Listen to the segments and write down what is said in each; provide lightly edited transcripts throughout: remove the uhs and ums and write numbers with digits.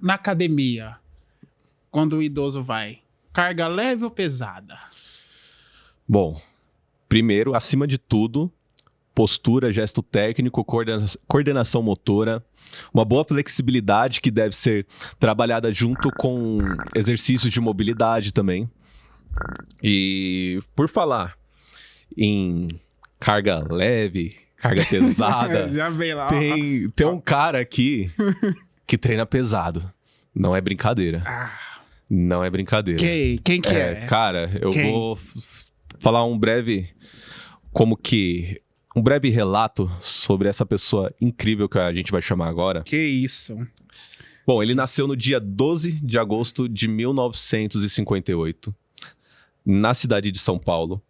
na academia, quando o idoso vai? Carga leve ou pesada? Bom, primeiro, acima de tudo, postura, gesto técnico, coordenação motora, uma boa flexibilidade que deve ser trabalhada junto com exercícios de mobilidade também. E por falar em carga leve, carga pesada, Já vem lá. tem um cara aqui que treina pesado. Não é brincadeira. Não é brincadeira. Quem que é? Cara, eu Quem? vou falar um breve relato sobre essa pessoa incrível que a gente vai chamar agora. Que isso? Bom, ele nasceu no dia 12 de agosto de 1958, na cidade de São Paulo.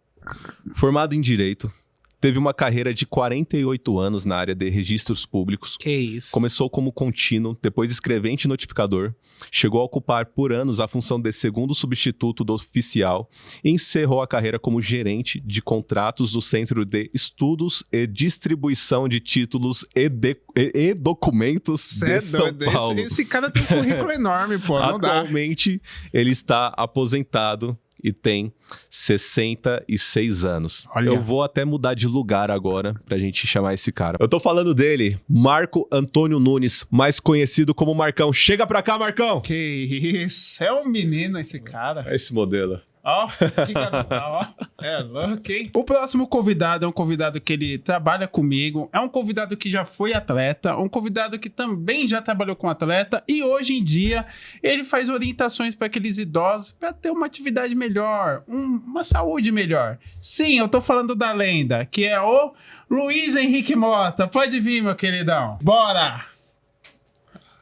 Formado em Direito, teve uma carreira de 48 anos na área de registros públicos. Que isso? Começou como contínuo, depois escrevente e notificador, chegou a ocupar por anos a função de segundo substituto do oficial e encerrou a carreira como gerente de contratos do Centro de Estudos e Distribuição de Títulos e Documentos Cê é de São doido. Paulo. Esse cara tem um currículo enorme, pô. Não dá. Atualmente, ele está aposentado e tem 66 anos. Olha. Eu vou até mudar de lugar agora pra gente chamar esse cara. Eu tô falando dele, Marco Antônio Nunes, mais conhecido como Marcão. Chega pra cá, Marcão! Que isso? É um menino esse cara. É esse modelo. Ó, que garotão, ó. É louco, hein? O próximo convidado é um convidado que ele trabalha comigo. É um convidado que já foi atleta. Um convidado que também já trabalhou com atleta. E hoje em dia, ele faz orientações para aqueles idosos para ter uma atividade melhor, uma saúde melhor. Sim, eu tô falando da lenda, que é o Luiz Henrique Mota. Pode vir, meu queridão. Bora!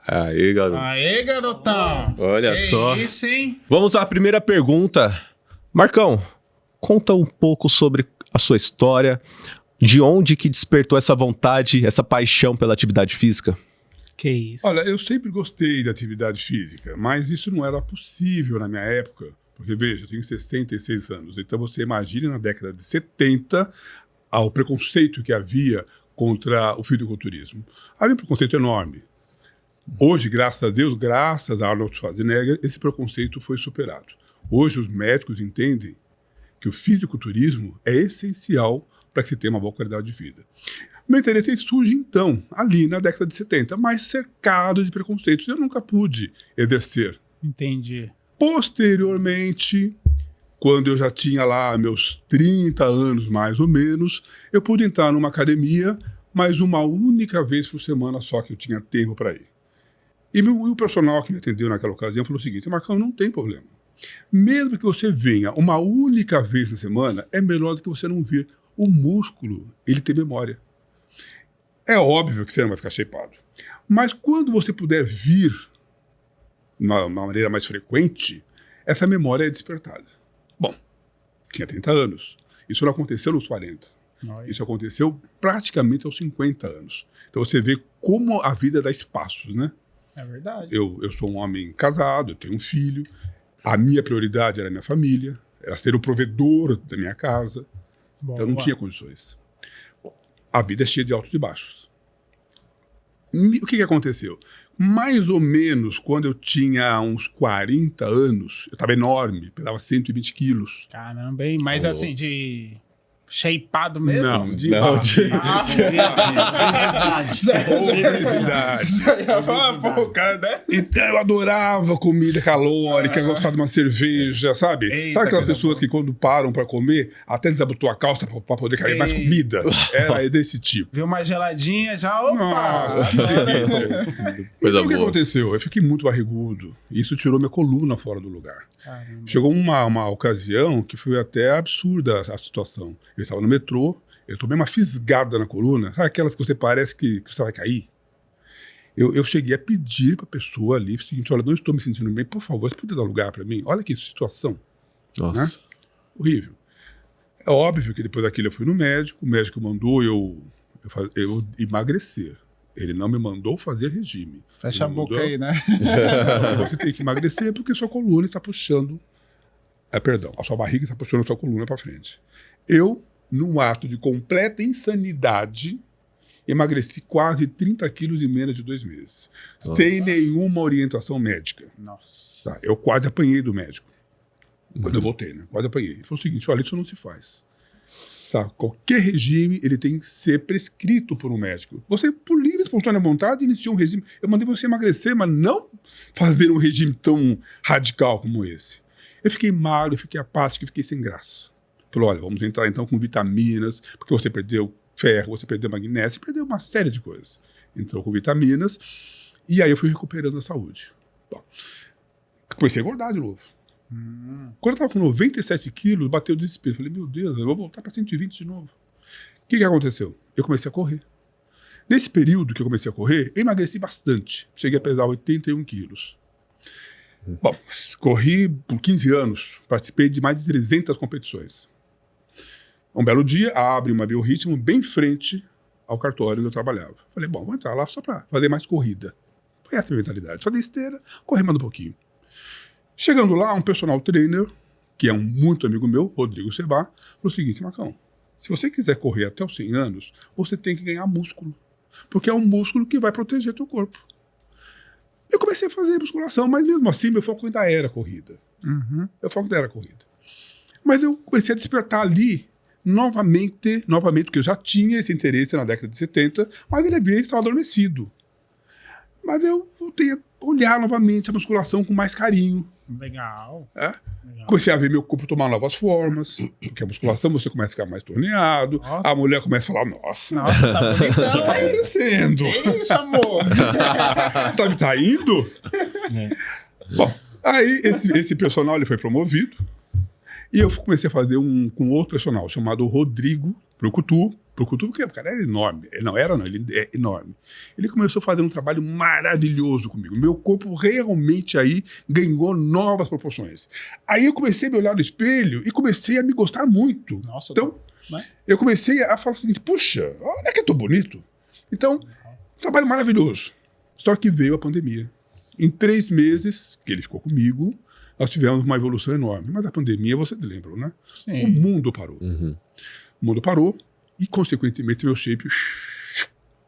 Aí, garoto. Aê, garotão. Olha Que só. isso, hein? Vamos à primeira pergunta. Marcão, conta um pouco sobre a sua história, de onde que despertou essa vontade, essa paixão pela atividade física? Que isso? Olha, eu sempre gostei da atividade física, mas isso não era possível na minha época, porque veja, eu tenho 66 anos, então você imagine na década de 70 o preconceito que havia contra o fisiculturismo. Havia um preconceito enorme. Hoje, graças a Deus, graças a Arnold Schwarzenegger, esse preconceito foi superado. Hoje os médicos entendem que o fisiculturismo é essencial para que se tenha uma boa qualidade de vida. Meu interesse surge então, ali na década de 70, mas cercado de preconceitos. Eu nunca pude exercer. Entendi. Posteriormente, quando eu já tinha lá meus 30 anos mais ou menos, eu pude entrar numa academia, mas uma única vez por semana só que eu tinha tempo para ir. E o personal que me atendeu naquela ocasião falou o seguinte: Marcão, não tem problema. Mesmo que você venha uma única vez na semana, é melhor do que você não vir. O músculo, ele tem memória. É óbvio que você não vai ficar shapeado. Mas quando você puder vir de uma maneira mais frequente, essa memória é despertada. Bom, tinha 30 anos. Isso não aconteceu nos 40. Isso aconteceu praticamente aos 50 anos. Então você vê como a vida dá espaços, né? É verdade. Eu sou um homem casado, eu tenho um filho. A minha prioridade era a minha família, era ser o provedor da minha casa. Boa. Então eu não tinha condições. A vida é cheia de altos e baixos. O que aconteceu? Mais ou menos quando eu tinha uns 40 anos, eu estava enorme, pesava 120 quilos. Caramba, hein? Mas Alô. assim, de shapeado mesmo? Não, de Não, obesidade. Pô, cara, né? Então eu adorava comida calórica, gostava de uma cerveja, sabe? Eita, Sabe aquelas coisa pessoas boa. que quando param pra comer, até desabotou a calça pra poder cair mais Ei. comida? Era desse tipo. Viu uma geladinha já, opa! Nossa, que delícia. Coisa Então, o que boa. aconteceu? Eu fiquei muito barrigudo. Isso tirou minha coluna fora do lugar. Caramba. Chegou uma ocasião que foi até absurda a situação. Eu estava no metrô, eu tomei uma fisgada na coluna. Sabe aquelas que você parece que você vai cair? Eu cheguei a pedir para a pessoa ali o seguinte: olha, não estou me sentindo bem, por favor, você pode dar lugar para mim? Olha que situação. Nossa. Né? Horrível. É óbvio que depois daquilo eu fui no médico, o médico mandou eu emagrecer. Ele não me mandou fazer regime. Fecha a Ele boca mandou- aí, né? Você tem que emagrecer porque sua coluna está puxando... perdão, a sua barriga está puxando a sua coluna para frente. Eu, num ato de completa insanidade, emagreci quase 30 quilos em menos de 2 meses. Sem nenhuma orientação médica. Nossa. Tá? Eu quase apanhei do médico. Quando eu voltei, né? Quase apanhei. Ele falou o seguinte, olha, isso não se faz. Tá? Qualquer regime, ele tem que ser prescrito por um médico. Você, por livre e espontânea vontade, iniciou um regime. Eu mandei você emagrecer, mas não fazer um regime tão radical como esse. Eu fiquei magro, eu fiquei apático, eu fiquei sem graça. Falou, olha, vamos entrar então com vitaminas, porque você perdeu ferro, você perdeu magnésio, você perdeu uma série de coisas. Entrou com vitaminas, e aí eu fui recuperando a saúde. Bom, comecei a engordar de novo. Quando eu estava com 97 quilos, bateu o desespero. Falei, meu Deus, eu vou voltar para 120 de novo. O que aconteceu? Eu comecei a correr. Nesse período que eu comecei a correr, eu emagreci bastante. Cheguei a pesar 81 quilos. Bom, corri por 15 anos. Participei de mais de 300 competições. Um belo dia, abre uma Biorritmo bem em frente ao cartório onde eu trabalhava. Falei, bom, vou entrar lá só para fazer mais corrida. Foi essa a minha mentalidade. Fazer esteira, correr mais um pouquinho. Chegando lá, um personal trainer, que é um muito amigo meu, Rodrigo Sebá, falou o seguinte, Marcão, se você quiser correr até os 100 anos, você tem que ganhar músculo. Porque é um músculo que vai proteger teu corpo. Eu comecei a fazer musculação, mas mesmo assim, meu foco ainda era corrida. Meu foco ainda era corrida. Mas eu comecei a despertar ali, novamente, porque eu já tinha esse interesse na década de 70, mas ele estava adormecido. Mas eu voltei a olhar novamente a musculação com mais carinho. Legal. Legal. Comecei a ver meu corpo tomar novas formas, porque a musculação você começa a ficar mais torneado, nossa. A mulher começa a falar, nossa tá bonitão, tá crescendo. Isso, amor. Tá indo? Bom, aí esse personal ele foi promovido e eu comecei a fazer com outro personal chamado Rodrigo Procutu, porque o cara era enorme. Ele é enorme. Ele começou a fazer um trabalho maravilhoso comigo. Meu corpo realmente aí ganhou novas proporções. Aí eu comecei a me olhar no espelho e comecei a me gostar muito. Nossa, então, eu comecei a falar o seguinte, puxa, olha que eu tô bonito. Então, um trabalho maravilhoso. Só que veio a pandemia. Em 3 meses que ele ficou comigo, nós tivemos uma evolução enorme. Mas a pandemia, vocês lembram, né? Sim. O mundo parou. O mundo parou. E, consequentemente, meu shape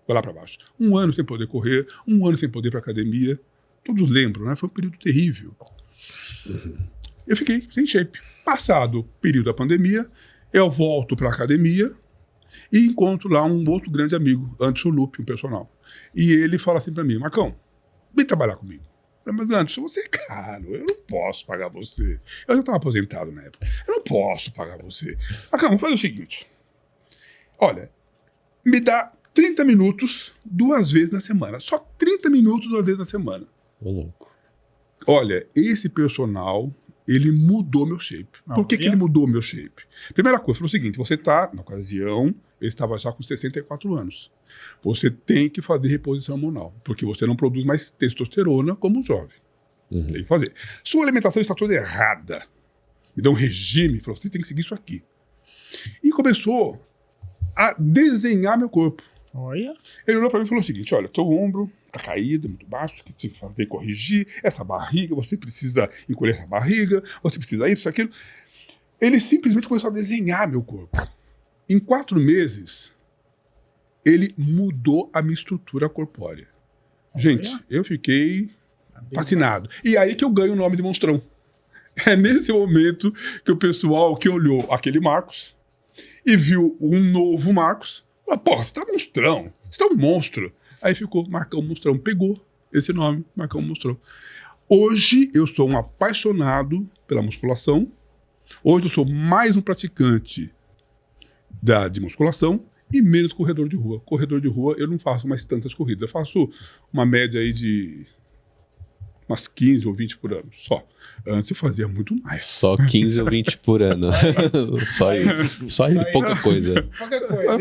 foi lá para baixo. 1 ano sem poder correr, 1 ano sem poder ir para academia. Todos lembram, né? Foi um período terrível. Eu fiquei sem shape. Passado o período da pandemia, eu volto para a academia e encontro lá um outro grande amigo, Anderson Lupe, um personal. E ele fala assim para mim, Marcão, vem trabalhar comigo. Eu falei, mas Anderson, você é caro, eu não posso pagar você. Eu já estava aposentado na época. Eu não posso pagar você. Marcão, faz o seguinte... Olha, me dá 30 minutos 2 vezes na semana. Só 30 minutos 2 vezes na semana. Ô, louco. Olha, esse personal, ele mudou meu shape. Por que ele mudou meu shape? Primeira coisa, foi o seguinte, você tá, na ocasião, ele estava já com 64 anos. Você tem que fazer reposição hormonal, porque você não produz mais testosterona como jovem. Tem que fazer. Sua alimentação está toda errada. Me deu um regime, falou, você tem que seguir isso aqui. E começou a desenhar meu corpo. Olha. Ele olhou para mim e falou o seguinte, olha, teu ombro tá caído, muito baixo, que você tem que fazer corrigir, essa barriga, você precisa encolher essa barriga, você precisa isso, aquilo. Ele simplesmente começou a desenhar meu corpo. Em 4 meses, ele mudou a minha estrutura corpórea. Gente, eu fiquei fascinado. E aí que eu ganho o nome de Monstrão. É nesse momento que o pessoal que olhou aquele Marcos e viu um novo Marcos, falou, porra, você tá monstrão, você tá um monstro. Aí ficou Marcão Monstrão, pegou esse nome, Marcão Monstrão. Hoje eu sou um apaixonado pela musculação, hoje eu sou mais um praticante de musculação e menos corredor de rua. Corredor de rua eu não faço mais tantas corridas, eu faço uma média aí de umas 15 ou 20 por ano, só. Antes eu fazia muito mais. Só 15 ou 20 por ano. Só isso. Só isso, pouca coisa. Pouca coisa.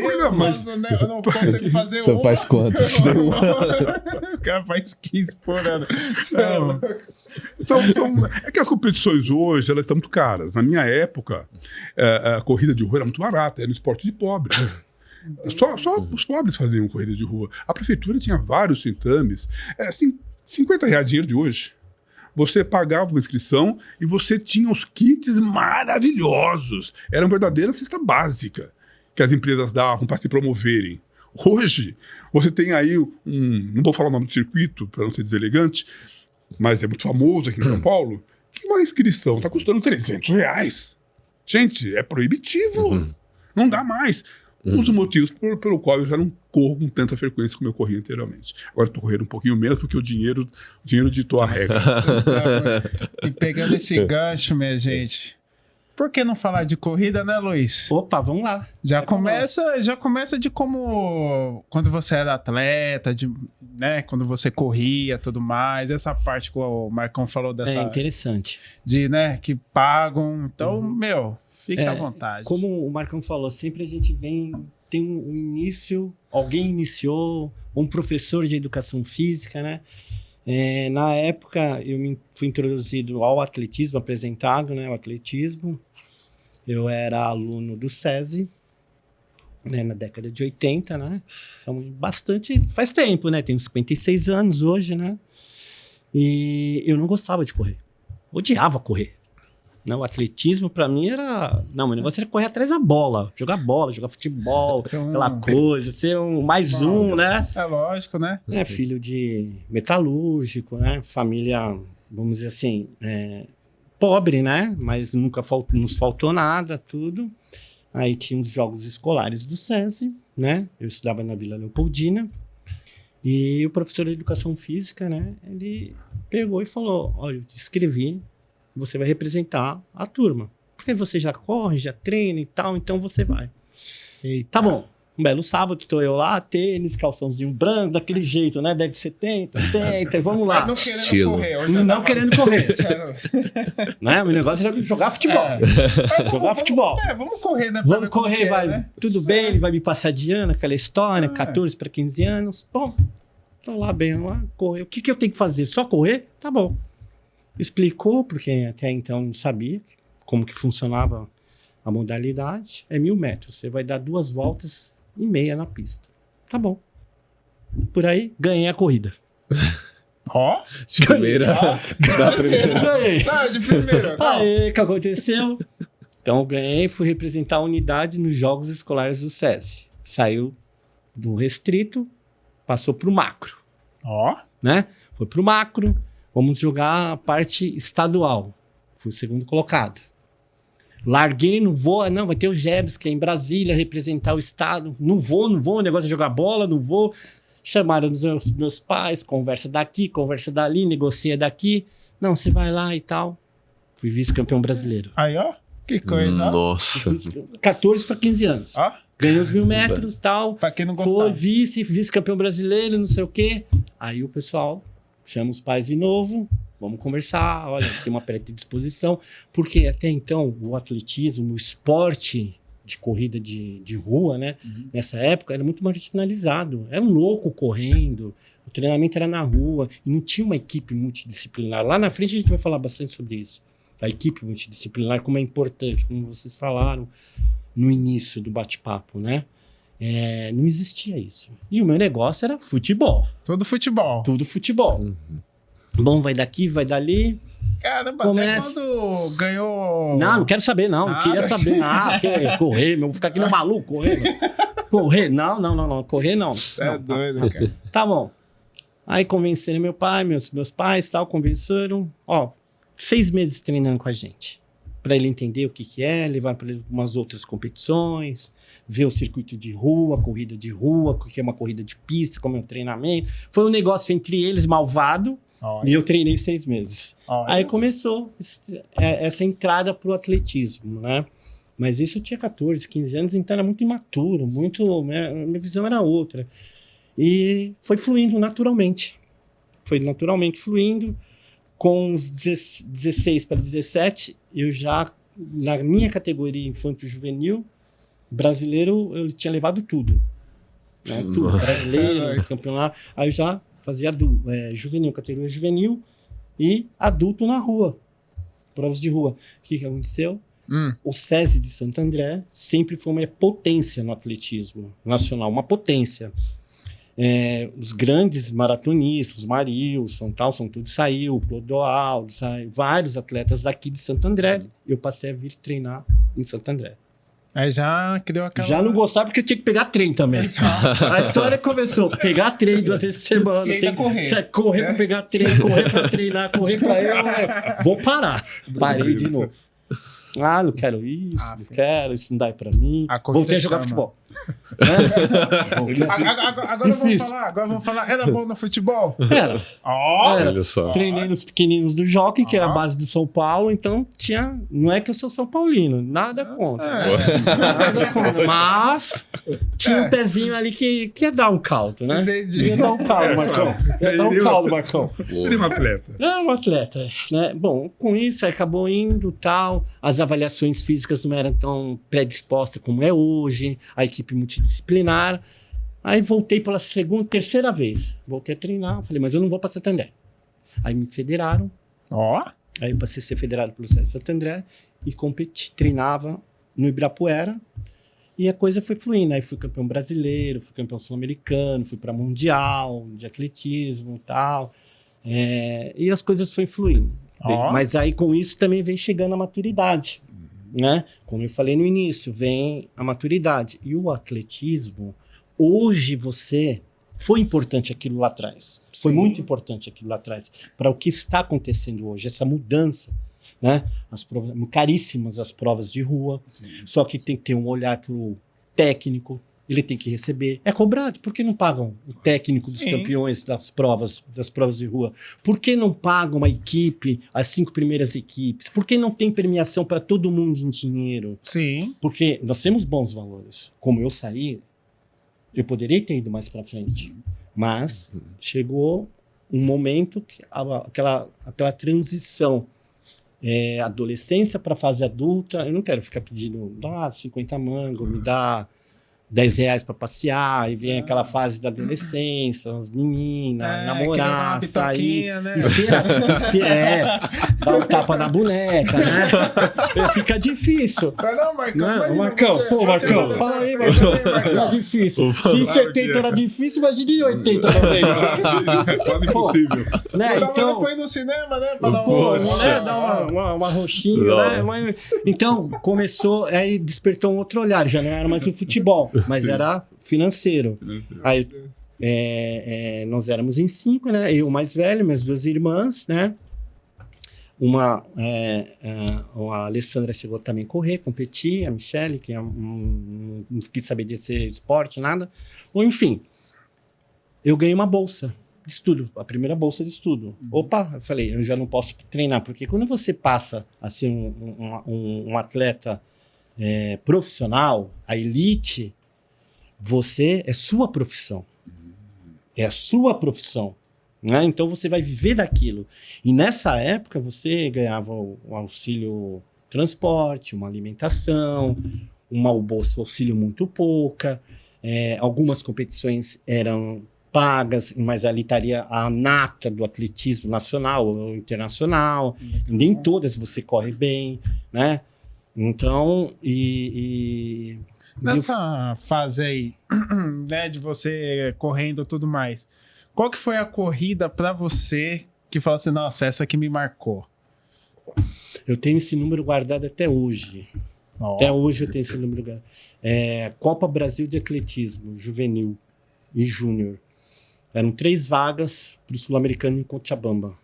Eu não consigo fazer Você faz quantas? O cara faz 15 por ano. Então, é que as competições hoje, elas estão muito caras. Na minha época, a corrida de rua era muito barata, era um esporte de pobre. Só os pobres faziam corrida de rua. A prefeitura tinha vários certames, assim, R$50 dinheiro de hoje. Você pagava uma inscrição e você tinha os kits maravilhosos. Era uma verdadeira cesta básica que as empresas davam para se promoverem. Hoje, você tem aí não vou falar o nome do circuito, para não ser deselegante, mas é muito famoso aqui em São Paulo, que uma inscrição está custando R$300. Gente, é proibitivo. Não dá mais. Um dos motivos pelo qual eu já não corro com tanta frequência como eu corria anteriormente. Agora estou correndo um pouquinho menos porque o dinheiro ditou a regra. E pegando esse gancho, minha gente, por que não falar de corrida, né, Luiz? Opa, vamos lá. Já começa de como quando você era atleta, né, quando você corria, tudo mais, essa parte que o Marcão falou dessa... É interessante. De, né, que pagam. Então, fique à vontade. Como o Marcão falou, sempre a gente tem um início, alguém iniciou, um professor de educação física, né? Na época, eu fui introduzido ao atletismo, apresentado, né, o atletismo. Eu era aluno do SESI, né, na década de 80, né? Então, faz tempo, né? Tenho 56 anos hoje, né? E eu não gostava de correr. Odiava correr. Não, o atletismo pra mim era... Não, o negócio era correr atrás da bola, jogar futebol, aquela coisa, ser mais um, né? É lógico, né? Filho de metalúrgico, né? Família, vamos dizer assim, pobre, né? Mas nunca nos faltou nada, tudo. Aí tinha os jogos escolares do SESI, né? Eu estudava na Vila Leopoldina. E o professor de educação física, né? Ele pegou e falou, olha, eu te inscrevi, você vai representar a turma. Porque você já corre, já treina e tal, então você vai. E tá bom. Um belo sábado, tô eu lá, tênis, calçãozinho branco, daquele jeito, né? Deve 70, 80, vamos lá. Não querendo correr. Não querendo correr. Né? O negócio era jogar futebol. Jogar futebol. Vamos correr, né? Vamos correr, vai. Né? Tudo bem, ele vai me passar de ano, aquela história, 14 para 15 anos. Bom, tô lá bem, lá, correr. O que eu tenho que fazer? Só correr? Tá bom. Explicou, porque até então não sabia como que funcionava a modalidade. É 1.000 metros. Você vai dar 2 voltas e meia na pista. Tá bom. Por aí, ganhei a corrida. Ó, de primeira. Ganhei. De primeira. Aí, o que aconteceu? Então, eu ganhei, fui representar a unidade nos Jogos Escolares do SESI. Saiu do restrito, passou pro macro. Ó. Né? Foi pro macro. Vamos jogar a parte estadual. Fui o segundo colocado. Larguei, não vou. Não, vai ter o Jebs, que é em Brasília, representar o estado. Não vou. O negócio é jogar bola, não vou. Chamaram os meus pais, conversa daqui, conversa dali, negocia daqui. Não, você vai lá e tal. Fui vice-campeão brasileiro. Aí, ó. Que coisa. Nossa. 14 para 15 anos. Ó. Ganhei os 1.000 metros e tal. Pra quem não gostava. Foi vice-campeão brasileiro, não sei o quê. Aí o pessoal... Chama os pais de novo, vamos conversar, olha, tem uma predisposição. Porque até então, o atletismo, o esporte de corrida de rua, né? Nessa época, era muito marginalizado. Era um louco correndo, o treinamento era na rua, e não tinha uma equipe multidisciplinar. Lá na frente a gente vai falar bastante sobre isso. A equipe multidisciplinar, como é importante, como vocês falaram no início do bate-papo, né? Não existia isso. E o meu negócio era futebol. Tudo futebol. Tudo futebol. Bom, vai daqui, vai dali. Caramba, até quando ganhou... Não quero saber, não. Não queria saber nada. Correr, meu. Vou ficar aqui no maluco, correndo. Correr, não. Correr, não. É doido, cara. Tá bom. Aí convenceram meu pai, meus pais, tal, convenceram. 6 meses treinando com a gente. Para ele entender o que é, levar para ele umas outras competições, ver o circuito de rua, corrida de rua, o que é uma corrida de pista, como é um treinamento. Foi um negócio entre eles malvado. E eu treinei 6 meses. Aí começou essa entrada para o atletismo, né? Mas isso eu tinha 14, 15 anos, então era muito imaturo, minha visão era outra. E foi fluindo naturalmente. Foi naturalmente fluindo. Com os 16 para 17, eu já, na minha categoria infanto-juvenil, brasileiro, eu tinha levado tudo. Né? Tudo, brasileiro, campeonato. Aí eu já fazia juvenil, categoria juvenil e adulto na rua. Provas de rua. O que aconteceu? O SESI de Santo André sempre foi uma potência no atletismo nacional, uma potência. Os grandes maratonistas, os Marilson, são tudo saiu, o Clodoaldo, vários atletas daqui de Santo André. Eu passei a vir treinar em Santo André. Aí já criou aquela... Já não gostava porque eu tinha que pegar trem também. A história começou, pegar trem 2 vezes por semana. E ainda correr. Correr pra pegar trem, correr pra treinar, correr pra eu. Vou parar. Parei de novo. Ah, não quero isso, não quero, isso não dá pra mim. Voltei a jogar futebol. Agora vamos falar. Era bom no futebol? Era. Olha só. Treinei nos pequeninos do Jockey, que era a base do São Paulo, então tinha. Não é que eu sou São Paulino, nada contra. Nada contra. Mas tinha um pezinho ali que ia dar um caldo, né? Entendi. Ia dar um caldo, Marcão. Ia dar um caldo, Marcão. Ele é um atleta. É um atleta, né? Bom, com isso aí acabou indo tal. As avaliações físicas não eram tão predispostas como é hoje. A equipe multidisciplinar. Aí voltei pela terceira vez. Voltei a treinar. Falei, mas eu não vou para Santo André. Aí me federaram. Aí eu passei a ser federado pelo César Santo André e competi, treinava no Ibirapuera. E a coisa foi fluindo. Aí fui campeão brasileiro, fui campeão sul-americano, fui para mundial de atletismo e tal. E as coisas foram fluindo. Mas aí com isso também vem chegando a maturidade, né? Como eu falei no início, vem a maturidade. E o atletismo, hoje foi importante aquilo lá atrás. Foi muito importante aquilo lá atrás para o que está acontecendo hoje, essa mudança, né? As provas, caríssimas as provas de rua, só que tem que ter um olhar para o técnico, ele tem que receber. É cobrado. Por que não pagam o técnico dos campeões das provas de rua? Por que não pagam a equipe, as 5 primeiras equipes? Por que não tem premiação para todo mundo em dinheiro? Sim. Porque nós temos bons valores. Como eu saí, eu poderia ter ido mais para frente. Mas chegou um momento que aquela transição. Adolescência para fase adulta, eu não quero ficar pedindo 50 mangos, me dá R$10 para passear, e vem aquela fase da adolescência, as meninas, namorar, sair, né? dar um tapa na boneca, né? Fica difícil. Não, Marcão. Marcão, fala aí, Marcão. É difícil. Se 70 era difícil, imagine 80 também. Quase impossível. Né? Então, põe no cinema, né? Pra dar uma roxinha, né? Então, começou, aí despertou um outro olhar, já não era mais o futebol. Mas era financeiro. Aí, nós éramos em 5, né? Eu mais velho, minhas 2 irmãs, né? A Alessandra chegou também a correr, competir, a Michele, que não quis saber de ser esporte, nada. Ou, enfim, eu ganhei uma bolsa de estudo, a primeira bolsa de estudo. Opa, eu falei, eu já não posso treinar, porque quando você passa a ser um atleta profissional, a elite, é sua profissão. É a sua profissão. Né? Então você vai viver daquilo. E nessa época você ganhava o auxílio transporte, uma alimentação, uma bolsa auxílio muito pouca. Algumas competições eram pagas, mas ali estaria a nata do atletismo nacional ou internacional. Nem todas você corre bem, né? Então, nessa fase aí, né, de você correndo e tudo mais, qual que foi a corrida pra você que falou assim, nossa, essa aqui me marcou? Eu tenho esse número guardado até hoje. Até hoje eu tenho esse número guardado. Copa Brasil de Atletismo, Juvenil e Júnior. Eram 3 vagas para o Sul-Americano em Cochabamba.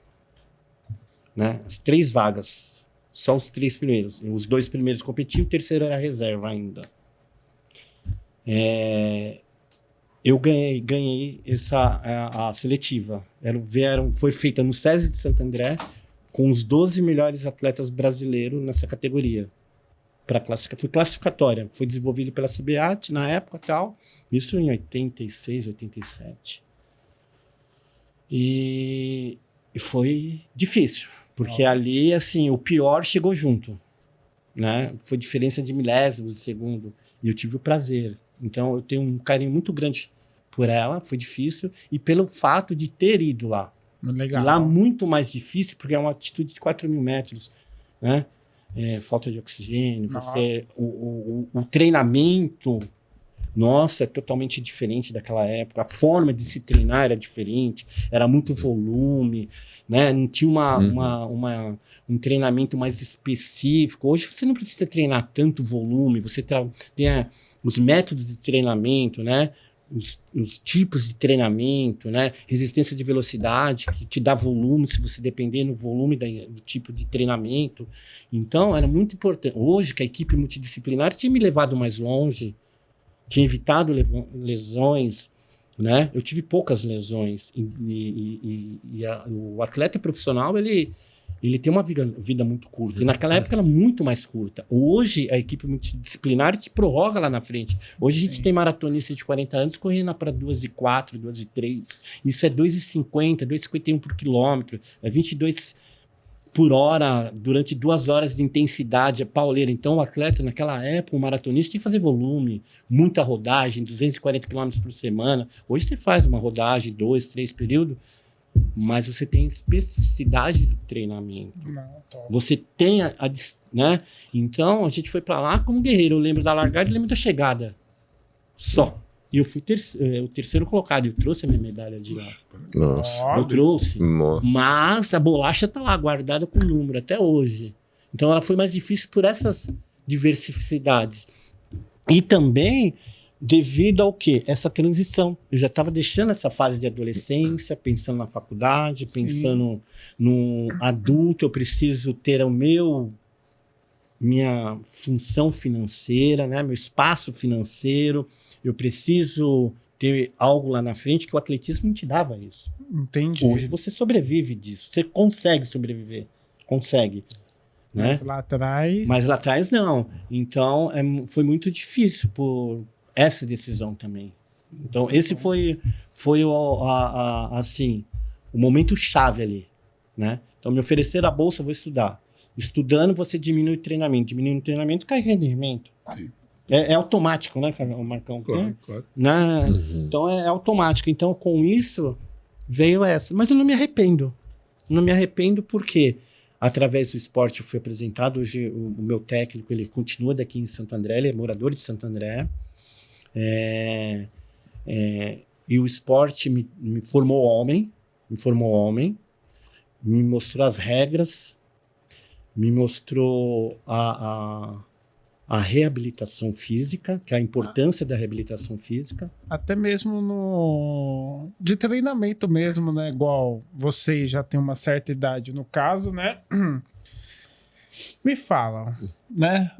Né? As 3 vagas. Só os 3 primeiros. Os 2 primeiros competiam, o terceiro era reserva ainda. Eu ganhei a seletiva. Foi feita no SESI de Santo André com os 12 melhores atletas brasileiros nessa categoria. Foi classificatória. Foi desenvolvido pela CBAT na época tal. Isso em 86, 87. E foi difícil. Porque ali, assim, o pior chegou junto. Né? Foi diferença de milésimos de segundo. E eu tive o prazer. Então, eu tenho um carinho muito grande por ela. Foi difícil. E pelo fato de ter ido lá. Legal. Lá, muito mais difícil, porque é uma altitude de 4.000 metros. Né? Falta de oxigênio. O treinamento, Nossa, é totalmente diferente daquela época. A forma de se treinar era diferente, era muito volume, né? Não tinha um treinamento mais específico. Hoje você não precisa treinar tanto volume, você tem os métodos de treinamento, né? Os tipos de treinamento, né? Resistência de velocidade, que te dá volume, se você depender do volume do tipo de treinamento. Então, era muito importante. Hoje, que a equipe multidisciplinar tinha me levado mais longe, tinha evitado lesões, né? Eu tive poucas lesões. O atleta profissional, ele tem uma vida muito curta. E naquela época era muito mais curta. Hoje, a equipe multidisciplinar te prorroga lá na frente. Hoje a gente tem maratonistas de 40 anos correndo para 2:04, 2:03. Isso é 2:50, 2:51 por quilômetro. É 22 por hora durante 2 horas de intensidade, é pauleira. Então, o atleta, naquela época, o maratonista tinha que fazer volume, muita rodagem, 240 km por semana. Hoje você faz uma rodagem, 2, 3 períodos, mas você tem especificidade do treinamento. Você tem né? Então, a gente foi para lá como guerreiro. Eu lembro da largada e lembro da chegada. Só. E eu fui o terceiro colocado. Eu trouxe a minha medalha de lá. Nossa. Eu trouxe. Nossa. Mas a bolacha tá lá, guardada com número, até hoje. Então, ela foi mais difícil por essas diversidades. E também devido ao quê? Essa transição. Eu já estava deixando essa fase de adolescência, pensando na faculdade, pensando no adulto. Eu preciso ter minha função financeira, né? Meu espaço financeiro. Eu preciso ter algo lá na frente que o atletismo não te dava isso. Entendi. Hoje você sobrevive disso. Você consegue sobreviver. Consegue. Né? Mas lá atrás... Mas lá atrás não. Então foi muito difícil por essa decisão também. Então esse foi assim, o momento chave ali, né? Então me ofereceram a bolsa, eu vou estudar. Estudando você diminui o treinamento, cai rendimento. Sim. É automático, né, Marcão? Claro. Né? Então é automático. Então com isso veio essa. Mas eu não me arrependo. Não me arrependo porque através do esporte eu fui apresentado. Hoje o meu técnico, ele continua daqui em Santo André, ele é morador de Santo André. E o esporte me formou homem, me mostrou as regras, me mostrou a reabilitação física, que é a importância da reabilitação física. Até mesmo de treinamento mesmo, né? Igual você já tem uma certa idade no caso, né? Me fala, né?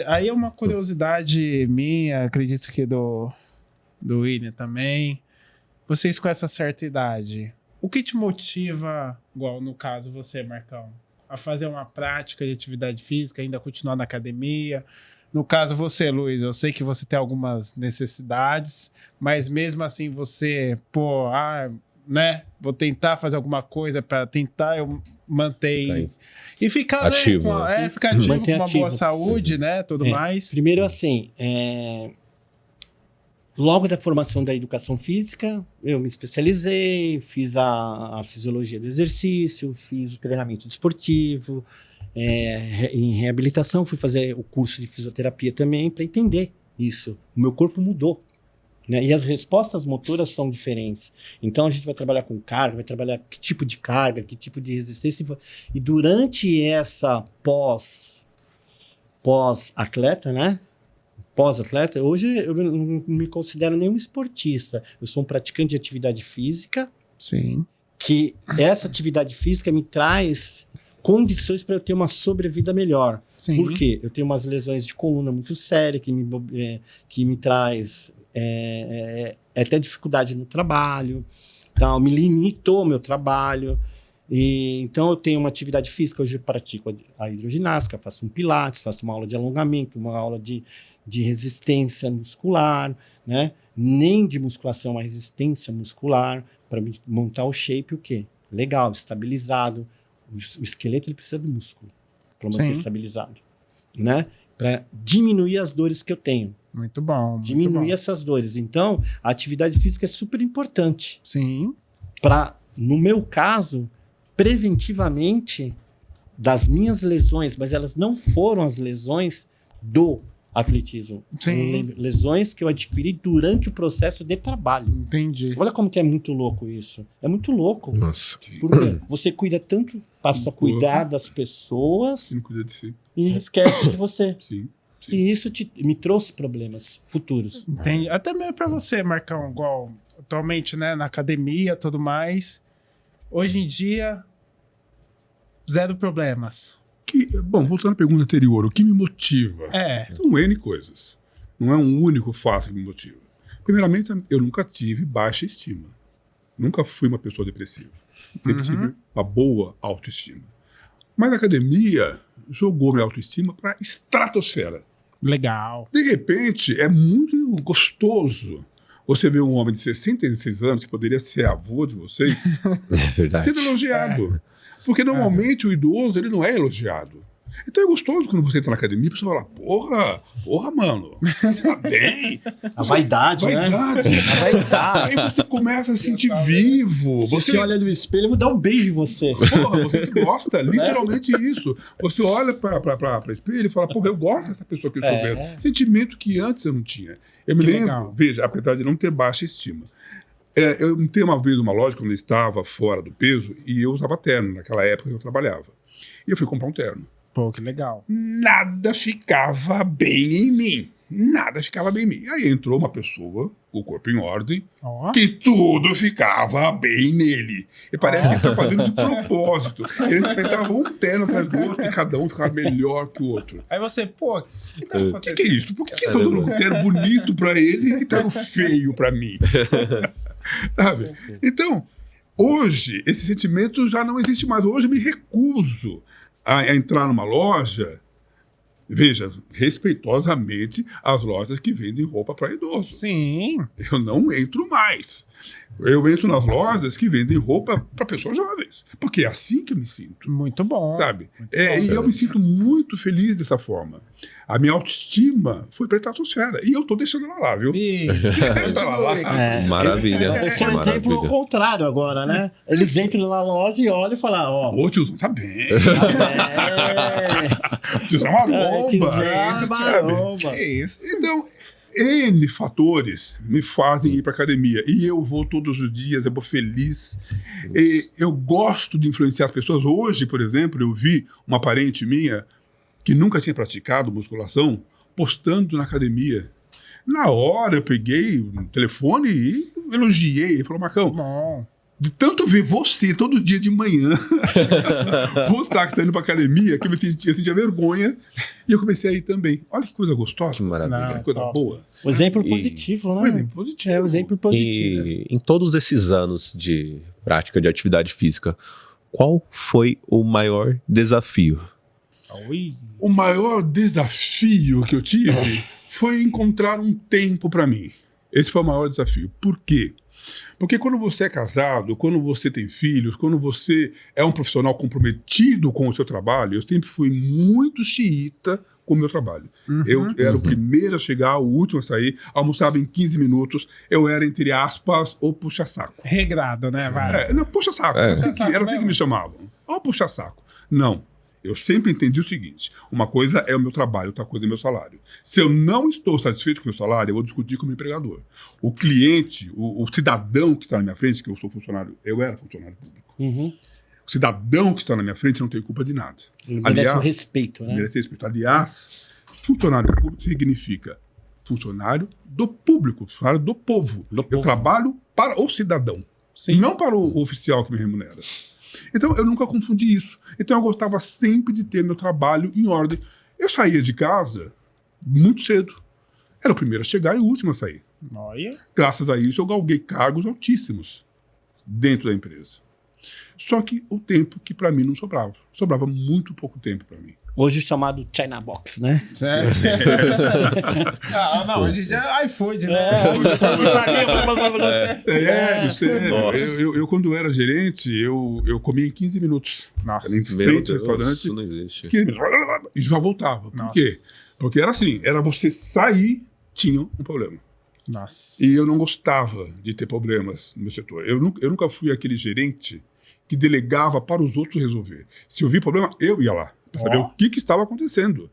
Aí é uma curiosidade minha, acredito que do William também. Vocês com essa certa idade, o que te motiva, igual no caso você, Marcão, a fazer uma prática de atividade física, ainda continuar na academia? No caso você, Luiz, eu sei que você tem algumas necessidades, mas mesmo assim você, né? Vou tentar fazer alguma coisa para tentar eu manter e ficar ativo, né? Ficar ativo com uma ativo. boa saúde, né? Tudo mais. Primeiro assim, logo da formação da educação física, eu me especializei, fiz a fisiologia do exercício, fiz o treinamento desportivo, em reabilitação, fui fazer o curso de fisioterapia também para entender isso. O meu corpo mudou, né? E as respostas motoras são diferentes. Então a gente vai trabalhar com carga, vai trabalhar que tipo de carga, que tipo de resistência. E durante essa pós-atleta, né? Pós-atleta, hoje eu não me considero nenhum esportista. Eu sou um praticante de atividade física. Sim. Que essa atividade física me traz condições para eu ter uma sobrevida melhor. Sim. Por quê? Eu tenho umas lesões de coluna muito sérias que me traz até dificuldade no trabalho. Então, me limitou o meu trabalho. Então, eu tenho uma atividade física. Hoje eu pratico a hidroginástica, faço um pilates, faço uma aula de alongamento, uma aula de resistência muscular, né? Nem de musculação, mas resistência muscular, para montar o shape, o quê? Legal, estabilizado. O esqueleto ele precisa do músculo para manter estabilizado, né? Para diminuir as dores que eu tenho. Muito bom. Diminuir essas dores. Então, a atividade física é super importante. Sim. Para, no meu caso, preventivamente, das minhas lesões, mas elas não foram as lesões do atletismo. Sim. Lesões que eu adquiri durante o processo de trabalho. Entendi. Olha como que é muito louco isso. É muito louco. Nossa. Porque você cuida tanto, passa a cuidar das pessoas Não cuida de si. e esquece de você. Sim. E isso me trouxe problemas futuros. Entendi. Até mesmo pra você, Marcão, igual atualmente, né, na academia e tudo mais. Hoje em dia, zero problemas. Bom, voltando à pergunta anterior, o que me motiva? É. São N coisas. Não é um único fato que me motiva. Primeiramente, eu nunca tive baixa estima. Nunca fui uma pessoa depressiva. Sempre tive uma boa autoestima. Mas a academia jogou minha autoestima para a estratosfera. Legal. De repente, é muito gostoso você ver um homem de 66 anos, que poderia ser avô de vocês, É verdade. sendo elogiado. Porque normalmente o idoso ele não é elogiado. Então é gostoso quando você entra na academia e você fala, porra, mano, você tá bem? A vaidade, né? Vaidade. A vaidade. Aí você começa a se sentir vivo. Você olha no espelho, eu vou dar um beijo em você. Porra, você gosta, literalmente isso. Você olha para espelho e fala, porra, eu gosto dessa pessoa que eu estou vendo. Sentimento que antes eu não tinha. Eu me lembro, legal. veja, apesar de não ter baixa estima. Eu tenho uma vez uma loja quando eu estava fora do peso e eu usava terno, naquela época que eu trabalhava. E eu fui comprar um terno. Pô, que legal. Nada ficava bem em mim. Nada ficava bem em mim. Aí entrou uma pessoa, com o corpo em ordem, Ó. que tudo ficava bem nele. E parece que ele está fazendo de propósito. Eles inventavam um terno atrás do outro e cada um ficava melhor que o outro. Aí você, pô, o que tá O que acontecendo? é isso? Por que estão dando um terno bonito para ele e terno feio para mim? Sabe? Então, hoje, esse sentimento já não existe mais. Hoje eu me recuso a entrar numa loja, veja, respeitosamente, as lojas que vendem roupa para idoso. Sim. Eu não entro mais. Eu entro nas lojas que vendem roupa para pessoas jovens, porque é assim que eu me sinto, Muito bom. sabe? E eu me sinto muito feliz dessa forma. A minha autoestima foi para a estratosfera e eu tô deixando ela lá, viu? Isso. Tá lá. Maravilha. Eu sou um exemplo ao contrário agora, né? Eles entram na loja e olham e falam, ó. Ô, tiozão, tá bem. É, Tiozão é uma bomba. maromba. Que isso? Então, N fatores me fazem ir para academia. E eu vou todos os dias, eu vou feliz. E eu gosto de influenciar as pessoas. Hoje, por exemplo, eu vi uma parente minha que nunca tinha praticado musculação postando na academia. Na hora eu peguei o telefone e elogiei. Ele falou, Marcão, Bom. de tanto ver você todo dia de manhã, postar que está indo para academia, que eu sentia vergonha, e eu comecei a ir também. Olha que coisa gostosa. Que maravilha. Que coisa top. boa. O exemplo E- positivo, né? Um exemplo positivo. É, o exemplo positivo. E em todos esses anos de prática de atividade física, qual foi o maior desafio? Ui. O maior desafio que eu tive foi encontrar um tempo para mim. Esse foi o maior desafio. Por quê? Porque quando você é casado, quando você tem filhos, quando você é um profissional comprometido com o seu trabalho, eu sempre fui muito xiita com o meu trabalho. Eu era o primeiro a chegar, o último a sair, almoçava em 15 minutos, eu era, entre aspas, o puxa-saco. Regrado, né? Vai. Não, puxa-saco. É. Era assim que me chamavam. Ó, puxa-saco. Não. Eu sempre entendi o seguinte: uma coisa é o meu trabalho, outra coisa é o meu salário. Se eu não estou satisfeito com o meu salário, eu vou discutir com o meu empregador. O cliente, o cidadão que está na minha frente, que eu sou funcionário, eu era funcionário público. Uhum. O cidadão que está na minha frente não tem culpa de nada. Ele merece Aliás, o respeito, né? merece respeito. Aliás, funcionário público significa funcionário do público, funcionário do povo. Do Eu povo. trabalho para o cidadão, não para o oficial que me remunera. Então, eu nunca confundi isso. Então, eu gostava sempre de ter meu trabalho em ordem. Eu saía de casa muito cedo. Era o primeiro a chegar e o último a sair. Olha. Graças a isso, eu galguei cargos altíssimos dentro da empresa. Só que o tempo que para mim não sobrava. Sobrava muito pouco tempo para mim. Hoje chamado China Box, né? Não, a gente é iFood, né? Sério. Eu, quando era gerente, eu comia em 15 minutos. Nossa. Era em Meu frente ao Deus, restaurante. isso não existe. 15 minutos, e já voltava. Por Nossa. quê? Porque era assim, era você sair, tinha um problema. Nossa. E eu não gostava de ter problemas no meu setor. Eu nunca fui aquele gerente que delegava para os outros resolver. Se eu vi problema, eu ia lá, para saber Ó. o que estava acontecendo.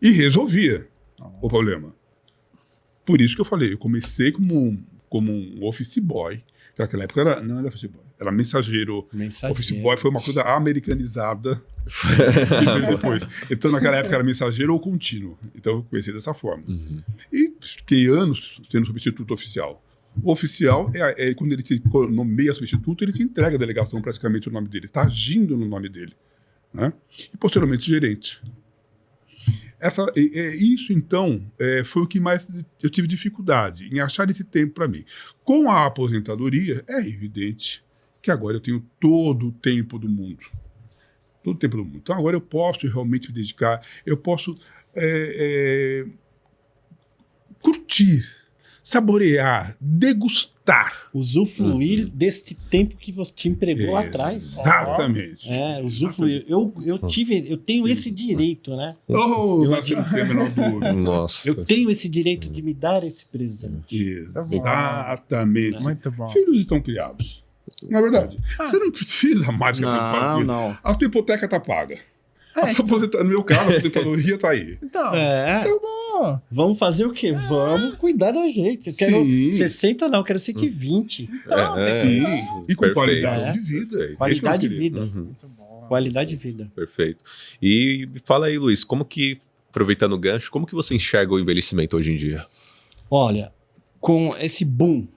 E resolvia. o problema. Por isso que eu falei, eu comecei como um office boy, que naquela época não era office boy, era mensageiro. Office boy foi uma coisa americanizada depois. Então naquela época era mensageiro ou contínuo. Então eu comecei dessa forma. E fiquei anos sendo substituto oficial. O oficial, quando ele se nomeia substituto, ele te entrega a delegação praticamente no nome dele, está agindo no nome dele. Né? E posteriormente gerente. Isso, então, foi o que mais eu tive dificuldade em achar esse tempo para mim. Com a aposentadoria, é evidente que agora eu tenho todo o tempo do mundo. Todo o tempo do mundo. Então, agora eu posso realmente me dedicar, eu posso curtir, saborear, degustar. Usufruir deste tempo que você te empregou lá atrás. Exatamente. Usufruir. Eu tenho esse direito, né? Mas você não tem a menor dúvida. Nossa. Eu tenho esse direito de me dar esse presente. Exatamente. Muito bom. Filhos estão criados. Na é verdade, você não precisa mais que Não. A tua hipoteca está paga. No meu caso, a aposentadoria está aí. Então, bom. Vamos fazer o quê? Vamos cuidar da gente. Eu quero 60, não, eu quero ser que 20. E com qualidade de vida. Qualidade de vida. Muito bom. Qualidade de vida. Perfeito. E fala aí, Luiz, como que, aproveitando o gancho, como que você enxerga o envelhecimento hoje em dia? Olha, com esse boom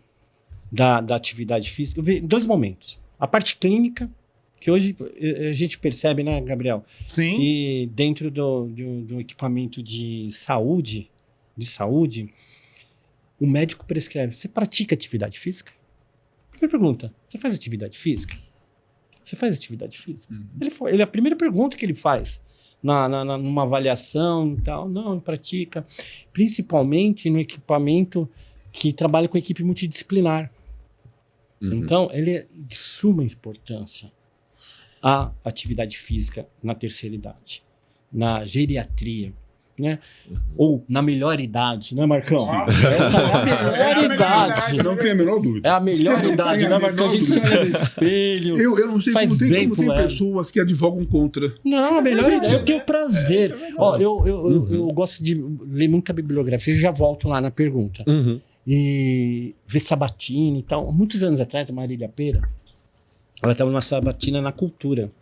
da atividade física, eu vejo dois momentos. A parte clínica, que hoje a gente percebe, né, Gabriel? Sim. Que dentro do equipamento de saúde, o médico prescreve. Você pratica atividade física? Primeira pergunta, você faz atividade física? Você faz atividade física? Ele a primeira pergunta que ele faz numa avaliação e tal, não pratica. Principalmente no equipamento que trabalha com equipe multidisciplinar. Então, ele é de suma importância. A atividade física na terceira idade, na geriatria, né? Ou na melhor idade, né, Marcão? Essa é a melhor idade. Não tem a menor dúvida. É a melhor idade, né, Marcão? A gente se olha no espelho. Eu não sei faz bem como tem pessoas que advogam contra. Não, a melhor idade. Eu tenho prazer. Ó, eu gosto de ler muita bibliografia, eu já volto lá na pergunta. E ver Sabatini e tal. Muitos anos atrás, a Marília Pera, ela estava numa sabatina na cultura.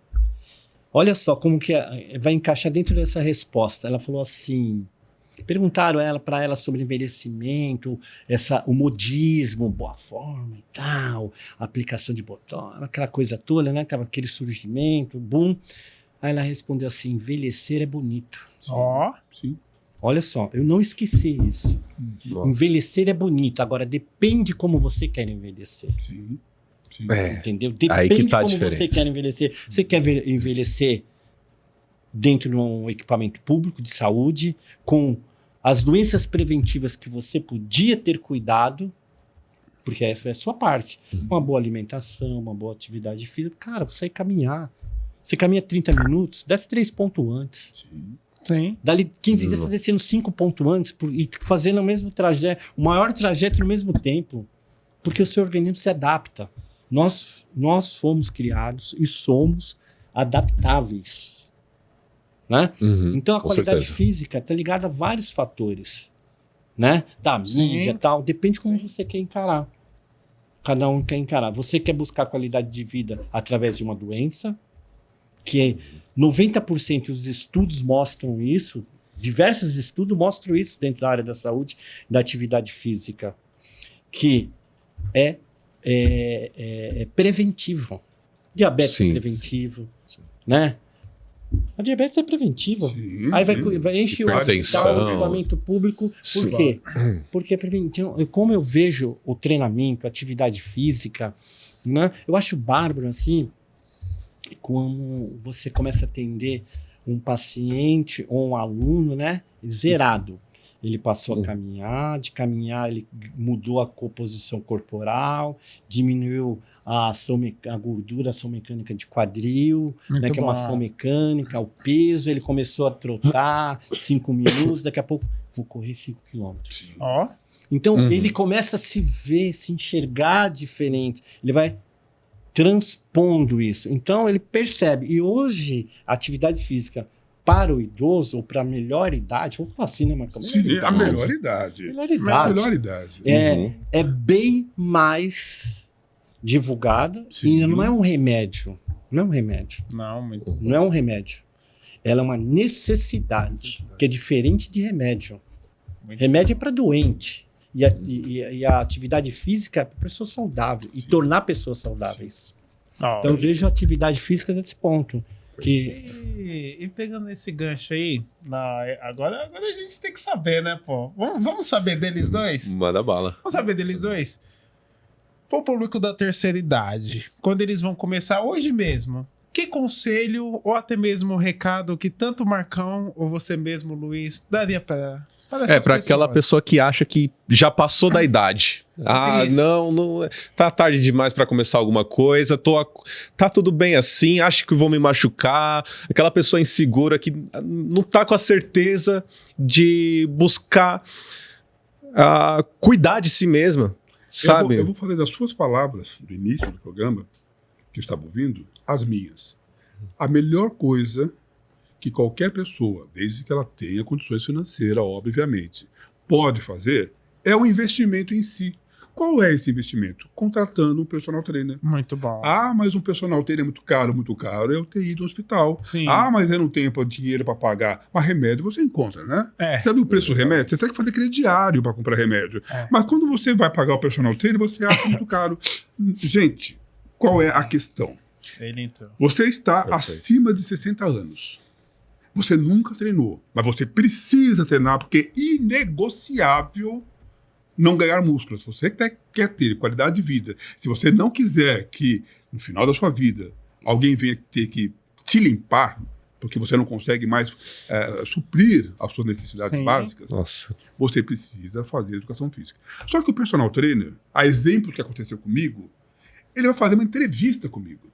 Olha só como que vai encaixar dentro dessa resposta. Ela falou assim, perguntaram para ela sobre envelhecimento, o modismo, boa forma e tal, aplicação de botão, aquela coisa toda, né? Aquele surgimento, boom. Aí ela respondeu assim, envelhecer é bonito. Sim. Olha só, eu não esqueci isso. Nossa. Envelhecer é bonito, agora depende como você quer envelhecer. Sim. Entendeu? Aí Depende que tá a como diferença. você quer envelhecer. Você quer envelhecer dentro de um equipamento público de saúde, com as doenças preventivas que você podia ter cuidado, porque essa é a sua parte. Uma boa alimentação, uma boa atividade física. Cara, você vai caminhar. Você caminha 30 minutos, desce 3 pontos antes. Sim. Dali 15 dias, você descendo 5 pontos antes e fazendo o mesmo trajeto, o maior trajeto no mesmo tempo. Porque o seu organismo se adapta. Nós fomos criados e somos adaptáveis. Né? Então, a qualidade física está ligada a vários fatores. Né? Da mídia e tal. Depende de como você quer encarar. Cada um quer encarar. Você quer buscar qualidade de vida através de uma doença, que 90% dos estudos mostram isso, diversos estudos mostram isso dentro da área da saúde, da atividade física, que é preventivo. Diabetes é preventivo, né? A diabetes é preventiva. Aí vai encher o equipamento público. Por quê? Porque é preventivo. Como eu vejo o treinamento, a atividade física, né? Eu acho bárbaro, assim, como você começa a atender um paciente ou um aluno, né? Zerado. Ele passou a caminhar, de caminhar ele mudou a composição corporal, diminuiu a gordura, a ação mecânica de quadril, né, que é uma ação mecânica, o peso, ele começou a trotar 5 minutos, daqui a pouco vou correr 5 quilômetros. Então ele começa a se ver, se enxergar diferente, ele vai transpondo isso. Então ele percebe, e hoje a atividade física para o idoso, ou para a melhor idade, vamos falar assim, né, Marcão? Sim, a melhor idade. Melhor idade. Melhor idade. É bem mais divulgada Sim. e não é um remédio. Não é um remédio. Não, muito. Não é um remédio. Ela é uma necessidade, que é diferente de remédio. Muito Remédio é para doente. E a atividade física é para pessoa saudável. E Sim. tornar pessoas saudáveis. Ó, Então eu vejo a atividade física nesse ponto. Que E pegando esse gancho aí, agora a gente tem que saber, né, pô? Vamos saber deles dois? Manda bala. Vamos saber deles dois? Pro público da terceira idade, quando eles vão começar hoje mesmo, que conselho ou até mesmo recado que tanto o Marcão ou você mesmo, Luiz, daria para Pra aquela pessoa que acha que já passou da idade. Isso. Não, tá tarde demais pra começar alguma coisa, tá tudo bem assim, acho que vou me machucar. Aquela pessoa insegura que não tá com a certeza de buscar cuidar de si mesma, sabe? Eu vou fazer das suas palavras do início do programa, que eu estava ouvindo, as minhas. A melhor coisa que qualquer pessoa, desde que ela tenha condições financeiras, obviamente, pode fazer, é o investimento em si. Qual é esse investimento? Contratando um personal trainer. Muito bom. Ah, mas um personal trainer é muito caro, é eu ter ido ao hospital. Sim. Ah, mas eu não tenho dinheiro para pagar. Mas remédio você encontra, né? É. Sabe o preço do remédio? Você tem que fazer crediário para comprar remédio. É. Mas quando você vai pagar o personal trainer, você acha muito caro. Gente, qual é a questão? Ele entrou. Você está Perfeito. acima de 60 anos. Você nunca treinou, mas você precisa treinar porque é inegociável não ganhar músculo. Se você quer ter qualidade de vida, se você não quiser que no final da sua vida alguém venha ter que te limpar, porque você não consegue mais suprir as suas necessidades Sim. básicas, Nossa. você precisa fazer educação física. Só que o personal trainer, a exemplo que aconteceu comigo, ele vai fazer uma entrevista comigo.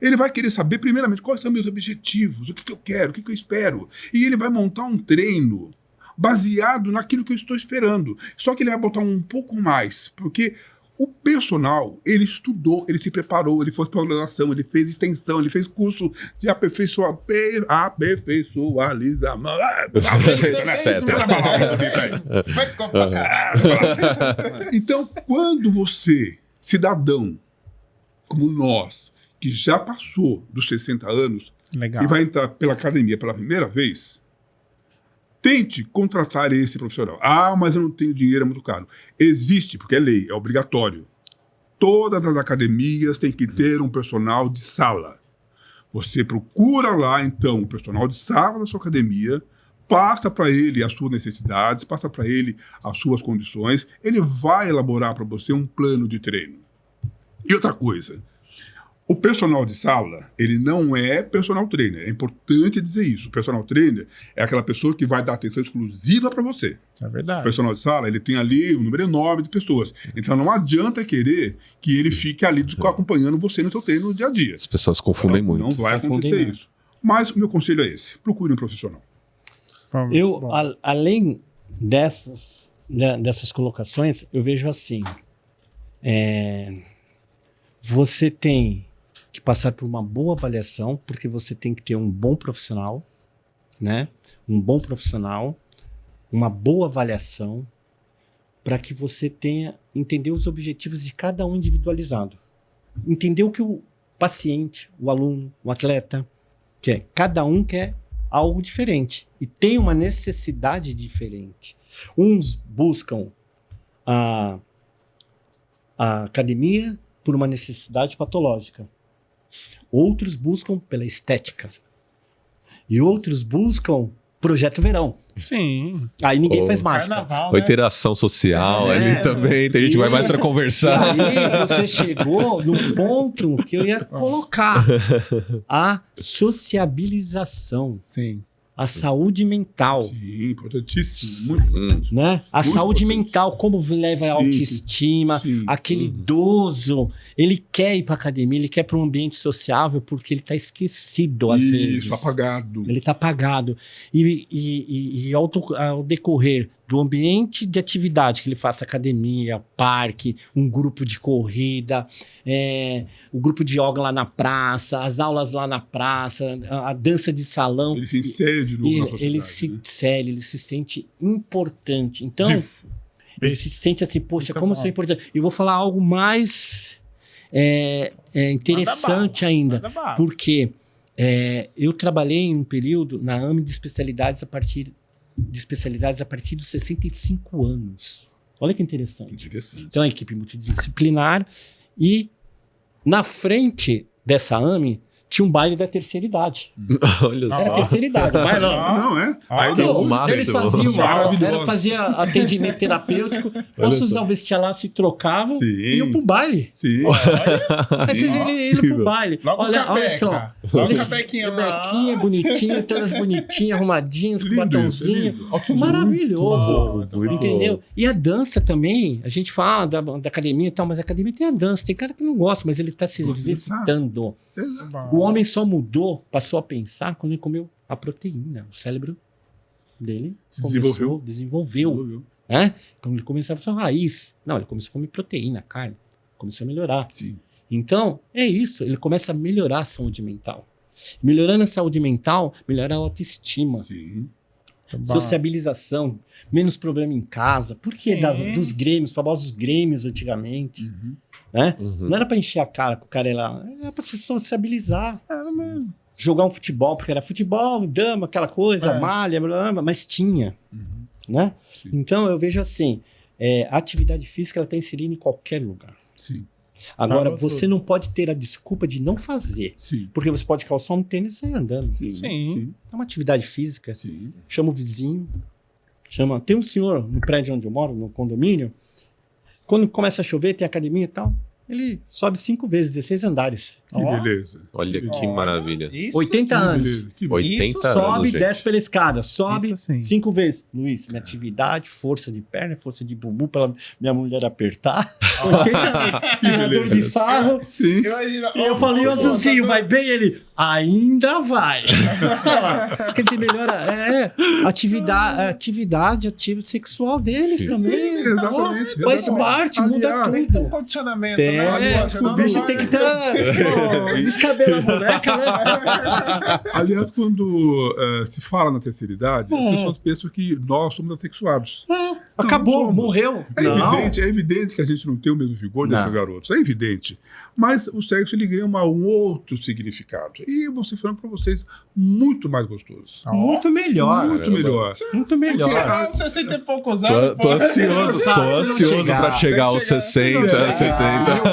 Ele vai querer saber, primeiramente, quais são meus objetivos, o que eu quero, o que eu espero. E ele vai montar um treino baseado naquilo que eu estou esperando. Só que ele vai botar um pouco mais, porque o personal, ele estudou, ele se preparou, ele fez pós-graduação, ele fez extensão, ele fez curso de aperfeiçoamento. Vai comprar caralho. Então, quando você, cidadão, como nós, que já passou dos 60 anos Legal. e vai entrar pela academia pela primeira vez, tente contratar esse profissional. Ah, mas eu não tenho dinheiro, é muito caro. Existe, porque é lei, é obrigatório. Todas as academias têm que ter um personal de sala. Você procura lá, então, o personal de sala da sua academia, passa para ele as suas necessidades, passa para ele as suas condições, ele vai elaborar para você um plano de treino. E outra coisa, o personal de sala, ele não é personal trainer. É importante dizer isso. O personal trainer é aquela pessoa que vai dar atenção exclusiva para você. É O verdade. personal de sala, ele tem ali um número enorme de pessoas. Então não adianta querer que ele fique ali acompanhando você no seu treino no dia a dia. As pessoas confundem muito. Não vai Confundem acontecer muito. isso. Mas o meu conselho é esse. Procure um profissional. eu, Bom. além dessas colocações, eu vejo assim. Você tem que passar por uma boa avaliação, porque você tem que ter um bom profissional, né? Um bom profissional, uma boa avaliação, para que você tenha, entender os objetivos de cada um individualizado. Entender o que o paciente, o aluno, o atleta quer. Cada um quer algo diferente e tem uma necessidade diferente. Uns buscam a academia por uma necessidade patológica. Outros buscam pela estética. E outros buscam projeto verão. Sim. Aí ninguém Oh. faz mágica. Carnaval, Ou né? interação social É, ali também. Tem gente que vai mais pra E conversar. aí você chegou num ponto que eu ia colocar. A sociabilização, Sim. a saúde mental. Sim, importantíssimo. Muito importante. Né? A Muito saúde importante. mental, como leva a Sim, autoestima, sim. aquele idoso, ele quer ir para academia, ele quer para um ambiente sociável porque ele está esquecido às vezes. Isso, apagado. Ele está apagado. E ao decorrer do ambiente de atividade, que ele faça academia, parque, um grupo de corrida, o grupo de yoga lá na praça, as aulas lá na praça, a dança de salão. Ele se insere de novo na sociedade. Ele se insere, ele se sente importante. Então, ele se sente assim, poxa, Muito como eu bom. sou importante. Eu vou falar algo mais interessante ainda, Manda bala. porque eu trabalhei em um período na AME de especialidades a partir dos 65 anos. Olha que interessante. Interessante. Então, a equipe multidisciplinar e na frente dessa AME tinha um baile da terceira idade. Olha Era a só. terceira idade. Baile, Não, é? Ah, Aí que não, o máximo. eles faziam, Maravilhoso. fazia atendimento terapêutico, posso usar o vestiário lá, se trocavam Sim. e iam pro baile. Sim. Aí vocês iam pro baile. Logo Olha só. Logo Eles- o capequinha lá. Bequinha, bonitinho, todas bonitinhas, arrumadinhas, com Lindo isso, batonzinho. lindo. Maravilhoso. Muito Entendeu? E a dança também, a gente fala da academia e tal, mas a academia tem a dança. Tem cara que não gosta, mas ele tá se exercitando. O homem só mudou, passou a pensar quando ele comeu a proteína. O cérebro dele Se desenvolveu. desenvolveu. Né? Quando ele começava a sua raiz. Não, ele começou a comer proteína, carne. Começou a melhorar. Sim. Então, é isso. Ele começa a melhorar a saúde mental. Melhorando a saúde mental, melhora a autoestima. Sim. Sociabilização, menos problema em casa. Por que Sim. dos grêmios, famosos grêmios antigamente? Né? Uhum. Não era pra encher a cara com o cara lá, era pra se sociabilizar. Era mesmo. Jogar um futebol, porque era futebol, dama, aquela coisa, É. malha, blá, blá, mas tinha. Né? Sim. Então eu vejo assim: a atividade física ela está inserida em qualquer lugar. Sim. Agora, Falou você tudo. não pode ter a desculpa de não fazer. Sim. Porque você pode calçar um tênis e sair andando. Sim. Sim. É uma atividade física. Sim. Chama o vizinho. Tem um senhor no prédio onde eu moro, no condomínio. Quando começa a chover, tem academia e tal. Ele sobe 5 vezes, 16 andares. Que Ó. beleza. Olha que maravilha. Isso, 80 Que anos. beleza. Que beleza. 80 Sobe, anos, gente. desce pela escada. Sobe Isso sim. 5 vezes. Luiz, minha atividade, força de perna, força de bumbum para minha mulher apertar. 80 anos. Tirador de sarro. Sim. Imagina. E eu falei, ô Azulzinho, vai bem? Ele, ainda vai. Quer dizer, melhora atividade ativa sexual deles Sim. também. Exatamente. Faz exatamente. parte, muda Aliás, tudo. Condicionamento, É, né? o bicho tem que descabelar a boneca, né? Aliás, quando se fala na terceira idade, as pessoas pensam que nós somos assexuados. Acabou, somos. morreu. É evidente que a gente não tem o mesmo vigor desses garotos. É evidente. Mas o sexo ele ganha um outro significado. E eu vou ser falando para vocês, muito mais gostoso. Muito melhor. Muito melhor. Muito melhor. Ah, 60 e poucos anos. Tô ansioso chegar. pra chegar aos 60, 70.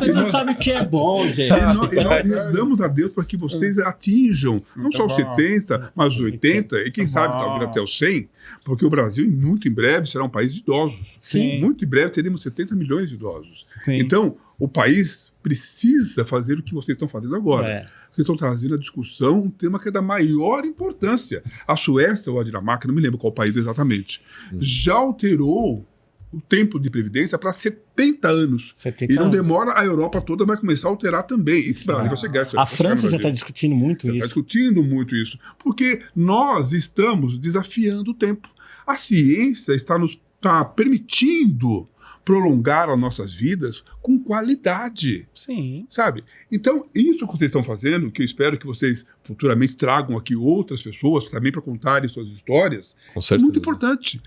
Você não sabe o que é bom, gente. E nós damos a Deus para que vocês atinjam não só os bom. 70, mas os 80 e quem sabe bom. talvez até os 100, porque o Brasil, muito em breve, será um país de idosos. Sim. Muito em breve teremos 70 milhões de idosos. Sim. Então, o país precisa fazer o que vocês estão fazendo agora. É. Vocês estão trazendo à discussão um tema que é da maior importância. A Suécia ou a Dinamarca, não me lembro qual país exatamente, já alterou o tempo de previdência para 70 anos. 70 E não anos. demora, a Europa toda vai começar a alterar também. Isso vai chegar. A França já está discutindo muito está isso. discutindo muito isso. Porque nós estamos desafiando o tempo. A ciência está permitindo prolongar as nossas vidas com qualidade. Sim. Sabe? Então, isso que vocês estão fazendo, que eu espero que vocês futuramente tragam aqui outras pessoas também para contarem suas histórias, Com é certeza. muito importante.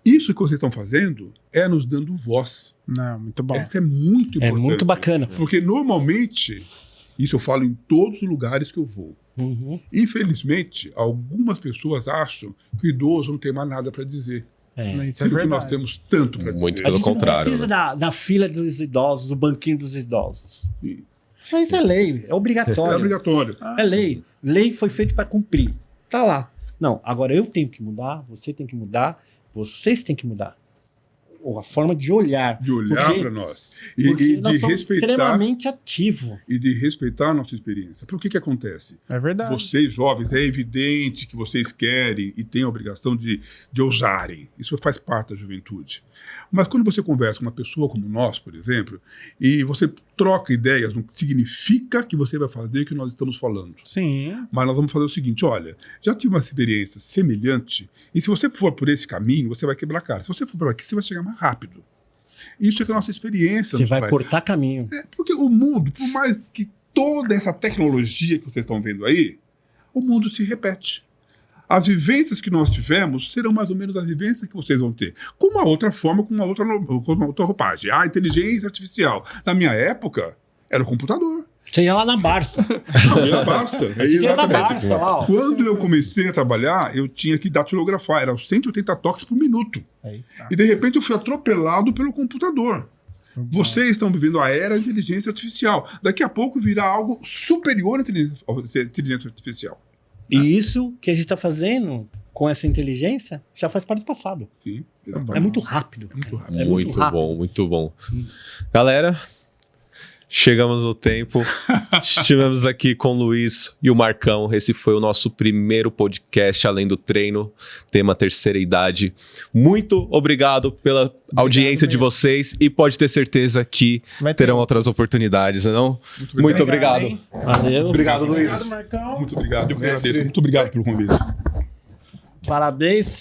Isso que vocês estão fazendo é nos dando voz. Não, muito bom. Essa é muito importante. É muito bacana. Porque normalmente, isso eu falo em todos os lugares que eu vou. Uhum. Infelizmente, algumas pessoas acham que o idoso não tem mais nada para dizer. Isso é Sendo que nós verdade. temos tanto para dizer. Muito A Pelo gente contrário, não precisa da fila dos idosos, do banquinho dos idosos. Sim. Mas isso é lei, é É obrigatório. obrigatório. É lei. Lei foi feita para cumprir. Tá lá. Não, agora eu tenho que mudar, você tem que mudar, vocês têm que mudar. Ou a forma de olhar. De olhar Porque- para nós. Porque E nós de somos respeitar. extremamente ativos. E de respeitar a nossa experiência. Porque o que acontece? É verdade. Vocês, jovens, é evidente que vocês querem e têm a obrigação de ousarem. Isso faz parte da juventude. Mas quando você conversa com uma pessoa como nós, por exemplo, e você troca ideias não significa que você vai fazer o que nós estamos falando. Sim. Mas nós vamos fazer o seguinte, olha, já tive uma experiência semelhante, e se você for por esse caminho, você vai quebrar a cara. Se você for por aqui, você vai chegar mais rápido. Isso é que a nossa experiência Você nos vai traz. cortar caminho. Porque o mundo, por mais que toda essa tecnologia que vocês estão vendo aí, o mundo se repete. As vivências que nós tivemos serão mais ou menos as vivências que vocês vão ter. Com uma outra forma, com uma outra roupagem. A inteligência artificial. Na minha época, era o computador. Você ia lá na Barça. Não, ia na Barça. Você ia na Barça, lá, ó. Quando eu comecei a trabalhar, eu tinha que datilografar. Eram 180 toques por minuto. Eita. E de repente eu fui atropelado pelo computador. Vocês estão vivendo a era da inteligência artificial. Daqui a pouco virá algo superior à inteligência artificial. E isso que a gente está fazendo com essa inteligência já faz parte do passado. Sim, É exatamente. muito rápido. É muito rápido. É muito Muito rápido. bom, muito bom. Galera, chegamos no tempo. Estivemos aqui com o Luiz e o Marcão. Esse foi o nosso primeiro podcast Além do Treino, tema terceira idade. Muito obrigado pela audiência de mesmo. vocês e pode ter certeza que Vai ter terão outras oportunidades, não? Muito obrigado. hein? Valeu. Obrigado, Luiz. Obrigado, Marcão. Muito obrigado. Eu que agradeço. Muito obrigado pelo convite. Parabéns.